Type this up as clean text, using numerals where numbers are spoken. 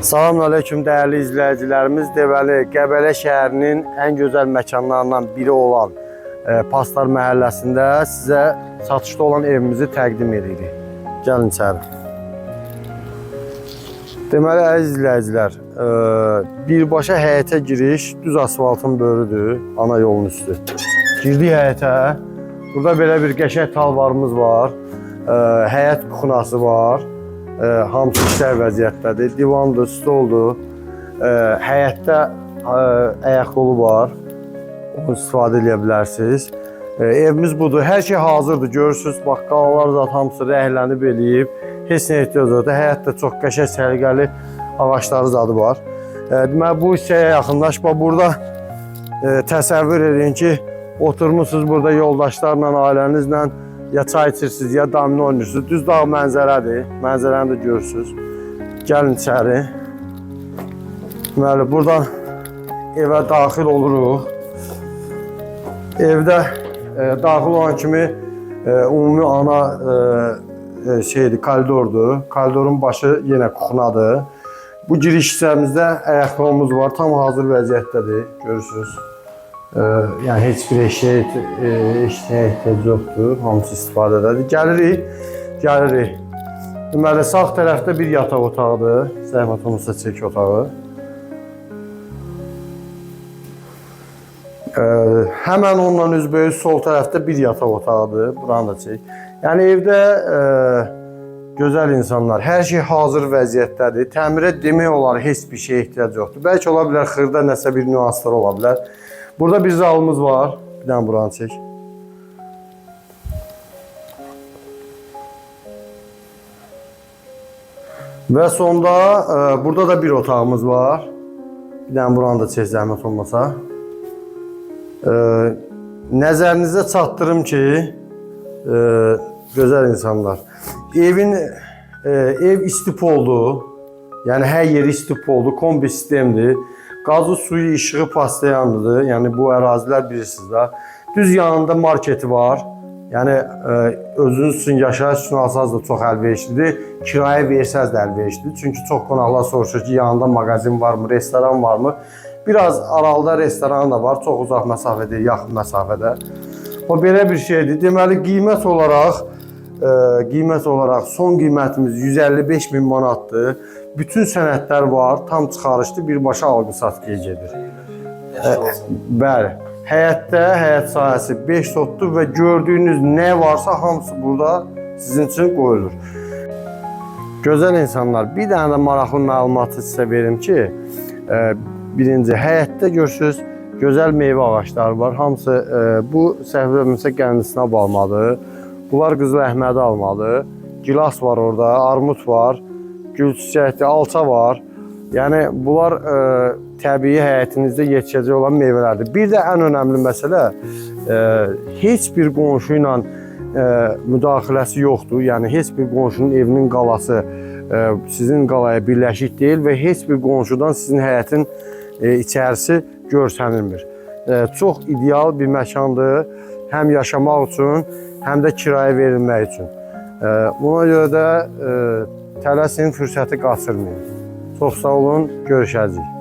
Salamünaleyküm dəyərli izləyicilərimiz. Deməli, Qəbələ şəhərinin ən gözəl məkanlarından biri olan Pastar məhəlləsində sizə satışda olan evimizi təqdim edirik. Gəlin içəri. Deməli, əziz izləyicilər, birbaşa həyətə giriş düz asfaltın böyrüdür, ana yolun üstü. Girdik həyətə. Burada belə bir qəşəng talvarımız var. Həyət kuxunası var. Hamısı işlər vəziyyətdədir. Divandır, stoldur. Həyətdə əyaq yolu var. Onu istifadə edə bilərsiniz. Evimiz budur. Hər şey hazırdır. Görürsünüz, bax, qalalar da hamısı rəhlənib eləyib. Heç nə ehtiyac yoxdur. Həyətdə çox qəşəng səliqəli ağaçları zadı var. Deməli, bu hissəyə yaxınlaş. Bax, burada təsəvvür edin ki, oturmuşsunuz burada yoldaşlarla, ailənizlə. Ya çay içirsiniz, ya domino oynayırsınız. Düz dağ mənzərədir. Mənzərəni də görürsünüz. Gəlin içəri. Deməli, buradan evə daxil oluruq. Evdə daxil olan kimi ümumi ana koridordur. Koridorun başı yenə kuxunadır. Bu giriş hissəmizdə əyaq yolumuz var. Tam hazır vəziyyətdədir. Görürsünüz. Yəni heç bir eşyaya ehtiyac yoxdur, hamısı istifadədədir. Gəlirik. Deməli, sağ tərəfdə bir yataq otağıdır, zəhmət olmasa çək otağı. Həmən onunla üzbəüz sol tərəfdə bir yataq otağıdır, buranı da çək. Yəni evdə gözəl insanlar, hər şey hazır vəziyyətdədir. Təmirə demək olar heç bir şeyə ehtiyac yoxdur. Bəlkə ola bilər xırda nəsə bir nüanslar ola bilər. Burada bir zalımız var. Bir dənə buranı çək. Və sonda burada da bir otağımız var. Bir dənə buranı da çək, zəhmət olmasa. Nəzərinizə çatdırım ki, gözəl insanlar. Ev istipoldu. Yəni hər yeri istipoldu, kombi sistemdir. Qazı, suyu, işığı paslayandır. Yəni bu ərazilər bilirsiniz də. Düz yanında marketi var. Yəni özünüz üçün, yaşayış üçün alsanız da çox əlverişlidir. Kirayə versəz də əlverişlidir. Çünki çox qonaqlar soruşur ki, yanında mağazin varmı, restoran varmı? Biraz aralıda restoran da var. Çox uzaq məsafədə, yaxın məsafədə. O belə bir şeydir. Deməli, qiymət olaraq son qiymətimiz 155 min manatdır. Bütün sənədlər var, tam çıxarışlı, birbaşa alqı-satqıya gedir. Bəli, həyət sahəsi 5 sotdur və gördüyünüz nə varsa hamısı burada sizin üçün qoyulur. Gözəl insanlar, bir dənə də maraqlı məlumatı sizə verim ki, birinci, həyətdə görürsünüz, gözəl meyvə ağaçları var. Hamısı bu səhvlərimizə qəndisini almalıdır. Bunlar qızıl əhmədi almalıdır. Gilas var orada, armud var. Gül çiçəkli, alça var. Yəni, bunlar təbii həyətinizdə yetişəcək olan meyvələrdir. Bir də ən önəmli məsələ, heç bir qonşu ilə müdaxiləsi yoxdur. Yəni, heç bir qonşunun evinin qalası sizin qalaya birləşik deyil və heç bir qonşudan sizin həyətin içərisi görsənilmir. Çox ideal bir məkandır, həm yaşamaq üçün, həm də kirayə verilmək üçün. Buna görə də tələsin, fürsəti qaçırmayın. Çox sağ olun, görüşəcəyik.